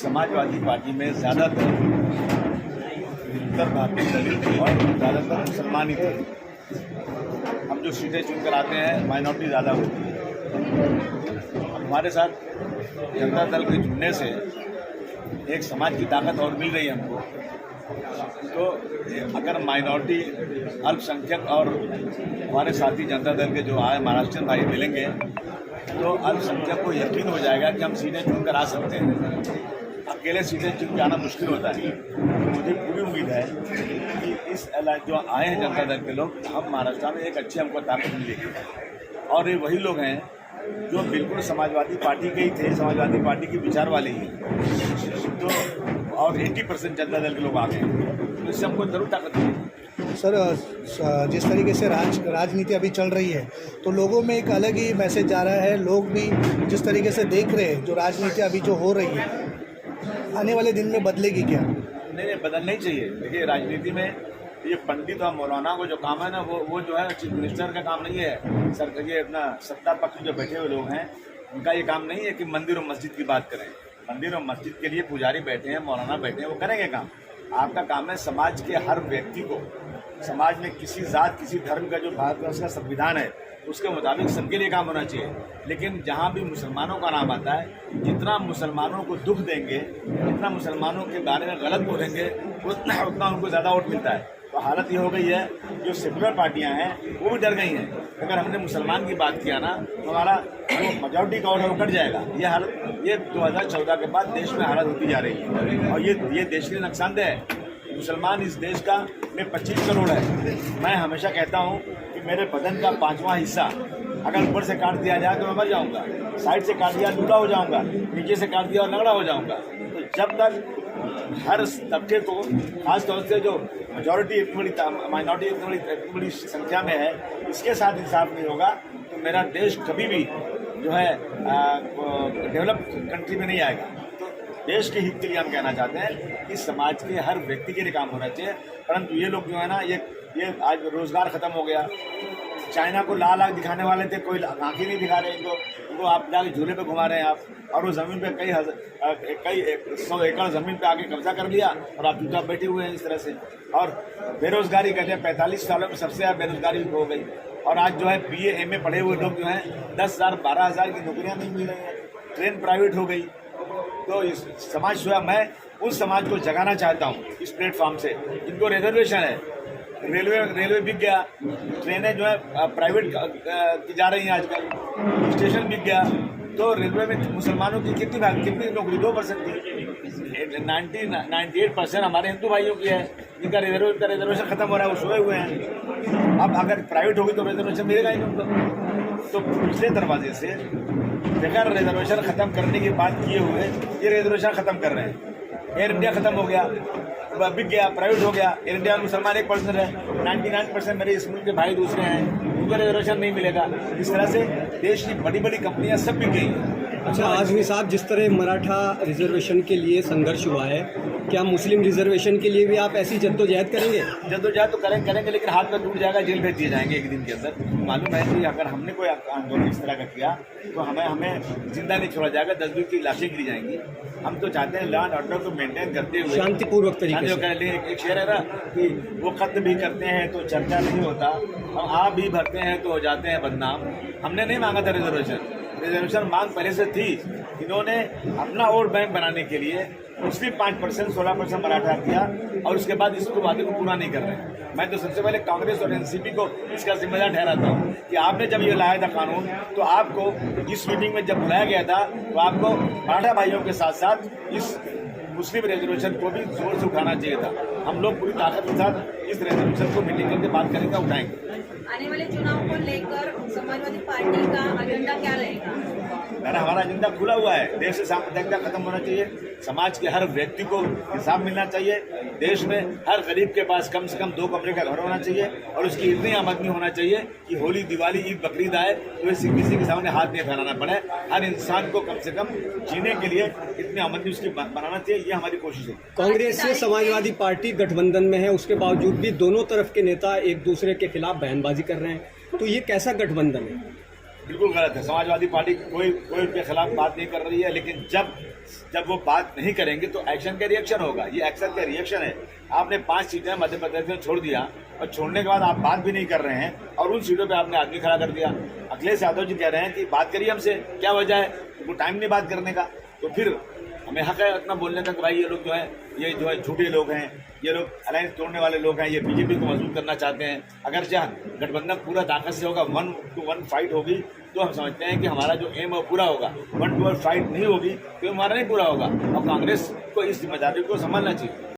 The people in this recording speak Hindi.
समाजवादी पार्टी में ज़्यादातर उत्तर भारतीय दलित और ज़्यादातर मुसलमान ही थे। हम जो सीटें चुनकर आते हैं माइनॉरिटी ज़्यादा होती है। हमारे साथ जनता दल के जुड़ने से एक समाज की ताकत और मिल रही है हमको। तो अगर माइनॉरिटी, अल्पसंख्यक और हमारे साथी जनता दल के जो आए महाराष्ट्रीयन भाई मिलेंगे तो अल्पसंख्यक को यकीन हो जाएगा कि हम सीटें चुनकर आ सकते हैं। अकेले सीटें चुन के आना मुश्किल होता है। तो मुझे पूरी उम्मीद है कि इस जो आए हैं जनता दल के लोग, हम महाराष्ट्र में एक अच्छी हमको ताकत मिलेगी। और ये वही लोग हैं जो बिल्कुल समाजवादी पार्टी के ही थे, समाजवादी पार्टी के विचार वाले ही हैं। तो और 80% जनता दल के लोग आ गए, तो इससे हमको जरूर ताकत मिलेगी। सर, जिस तरीके से राजनीति अभी चल रही है तो लोगों में एक अलग ही मैसेज जा रहा है। लोग भी जिस तरीके से देख रहे हैं जो राजनीति अभी जो हो रही है, आने वाले दिन में बदलेगी क्या? नहीं, बदलना ही चाहिए। देखिए, राजनीति में ये पंडित और मौलाना को जो काम है ना, वो जो है चीफ मिनिस्टर का काम नहीं है। सर, ये अपना सत्ता पक्ष जो बैठे हुए लोग हैं उनका ये काम नहीं है कि मंदिर और मस्जिद की बात करें। मंदिर और मस्जिद के लिए पुजारी बैठे हैं, मौलाना बैठे हैं, वो करेंगे काम। आपका काम है समाज के हर व्यक्ति को, समाज में किसी जात, किसी धर्म का जो भारत का संविधान है उसके मुताबिक सबके लिए काम होना चाहिए। लेकिन जहाँ भी मुसलमानों का नाम आता है, जितना मुसलमानों को दुख देंगे, जितना मुसलमानों के बारे में गलत बोलेंगे, उतना उनको ज़्यादा वोट मिलता है। तो हालत ये हो गई है, जो सेकुलर पार्टियां हैं वो भी डर गई हैं। अगर हमने मुसलमान की बात किया ना तो हमारा जो मेजॉरिटी का वोट है वो कट जाएगा। ये हालत, ये 2014 के बाद देश में हालत होती जा रही है और ये देश के लिए नुकसानदेह है। मुसलमान इस देश का में 25 करोड़ है। मैं हमेशा कहता हूँ कि मेरे बदन का 5वां हिस्सा अगर ऊपर से काट दिया जाए तो मैं मर जाऊँगा, साइड से काट दिया लूला हो जाऊँगा, नीचे से काट दिया और लंगड़ा हो जाऊँगा। तो जब तक हर तबके को, खासतौर से जो मेजॉरिटी इतनी बड़ी, माइनॉरिटी इतनी बड़ी संख्या में है, इसके साथ इंसाफ नहीं होगा तो मेरा देश कभी भी जो है डेवलप कंट्री में नहीं आएगा। तो देश के हित के लिए हम कहना चाहते हैं कि समाज के हर व्यक्ति के लिए काम होना चाहिए। परंतु ये लोग जो है ना, ये आज रोजगार खत्म हो गया। चाइना को लाल आँख दिखाने वाले थे, कोई आँख ही नहीं दिखा रहे इनको आप जाके झूले पे घुमा रहे हैं आप। और वो ज़मीन पे कई 100 एकड़ ज़मीन पे आके कब्जा कर लिया और आप चुपचाप बैठे हुए हैं इस तरह से। और बेरोजगारी कहते हैं 45 सालों में सबसे ज़्यादा बेरोजगारी हो गई। और आज जो है BA MA पढ़े हुए लोग जो हैं 10,000 12,000 की नौकरियाँ नहीं मिल रही हैं, ट्रेन प्राइवेट हो गई। तो इस समाज जो है, मैं उस समाज को जगाना चाहता हूँ इस प्लेटफॉर्म से, जिनको रिजर्वेशन है। रेलवे बिक गया, ट्रेनें जो है प्राइवेट की जा रही हैं आजकल, स्टेशन बिक गया। तो रेलवे में मुसलमानों की कितनी नौकरी? 2% थी। 98% हमारे हिंदू भाइयों की है जिनका रिजर्वेशन खत्म हो रहा है, वो सोए हुए हैं। अब अगर प्राइवेट होगी तो रिजर्वेशन मिलेगा ही उनको। तो पिछले दरवाजे से बेकार रिजर्वेशन खत्म करने की बात किए हुए ये रिजर्वेशन खत्म कर रहे हैं। एयर इंडिया खत्म हो गया, बिक गया, प्राइवेट हो गया। एयर इंडिया में मुसलमान 1% है, 99% मेरे स्कूल के भाई दूसरे हैं, उनको रिजर्वेशन नहीं मिलेगा। इस तरह से देश की बड़ी बड़ी कंपनियां सब बिक गई हैं। अच्छा आजमी साहब, जिस तरह मराठा रिजर्वेशन के लिए संघर्ष हुआ है, क्या मुस्लिम रिजर्वेशन के लिए भी आप ऐसी जद्दोजहद करेंगे? जद्दोजहद तो करेंगे, लेकिन हाथ में टूट जाएगा, जेल भेज दिए जाएंगे एक दिन के अंदर। मालूम है कि अगर हमने कोई आंदोलन इस तरह का किया तो हमें जिंदा नहीं छोड़ा जाएगा, 10 की लाशें गिरी जाएंगी। हम तो चाहते हैं लॉ एंड ऑर्डर को मेंटेन करते हुए शांतिपूर्वक तरीके से। एक शेर है ना कि वो खत भी करते हैं तो चर्चा नहीं होता, और आप भी भरते हैं तो हो जाते हैं बदनाम। हमने नहीं मांगा था रिजर्वेशन मांग पहले से थी। इन्होंने अपना वोट बैंक बनाने के लिए मुस्लिम 5%, 16% मराठा किया और उसके बाद इसको वादे को पूरा नहीं कर रहे हैं। मैं तो सबसे पहले कांग्रेस और एनसीपी को इसका जिम्मेदार ठहराता हूँ कि आपने जब ये लाया था कानून तो आपको इस मीटिंग में जब बुलाया गया था तो आपको मराठा भाइयों के साथ साथ इस मुस्लिम रिजर्वेशन को भी जोर से उठाना चाहिए था। हम लोग पूरी ताकत के साथ इस रिजर्वेशन को मीटिंग करके बात करेंगे, उठाएंगे। आने वाले चुनाव को लेकर समाजवादी पार्टी का एजेंडा क्या रहेगा? मैंने हमारा एजेंडा खुला हुआ है। देश से सांप्रदायिकता खत्म होना चाहिए, समाज के हर व्यक्ति को हिसाब मिलना चाहिए, देश में हर गरीब के पास कम से कम 2 कमरे का घर होना चाहिए और उसकी इतनी आमदनी होना चाहिए कि होली, दिवाली, ईद, बकरीद आए तो इसे किसी के सामने हाथ नहीं फैलाना पड़े। हर इंसान को कम से कम जीने के लिए इतनी आमदनी उसकी बनाना चाहिए, ये हमारी कोशिश है। कांग्रेस से समाजवादी पार्टी गठबंधन में है, उसके बावजूद भी दोनों तरफ के नेता एक दूसरे के खिलाफ बयानबाजी कर रहे हैं, तो ये कैसा गठबंधन है? बिल्कुल गलत है। समाजवादी पार्टी कोई उनके खिलाफ बात नहीं कर रही है, लेकिन जब जब वो बात नहीं करेंगे तो एक्शन का रिएक्शन होगा। ये एक्शन का रिएक्शन है। आपने 5 सीटें मध्य प्रदेश में छोड़ दिया और छोड़ने के बाद आप बात भी नहीं कर रहे हैं और उन सीटों पे आपने आदमी खड़ा कर दिया। अखिलेश यादव जी कह रहे हैं कि बात करिए हमसे, क्या वजह है, उनको टाइम नहीं बात करने का। तो फिर हमें हक है इतना बोलने का कि भाई ये लोग जो है झूठे लोग हैं, ये लोग अलायंस तोड़ने वाले लोग हैं, ये बीजेपी को मजबूत करना चाहते हैं। अगर चाहे गठबंधन पूरा ताकत से होगा, 1 to 1 फाइट होगी, तो हम समझते हैं कि हमारा जो एम है वो पूरा होगा। 1 to 1 फाइट नहीं होगी तो हमारा नहीं पूरा होगा और कांग्रेस को इस जिम्मेदारी को संभालना चाहिए।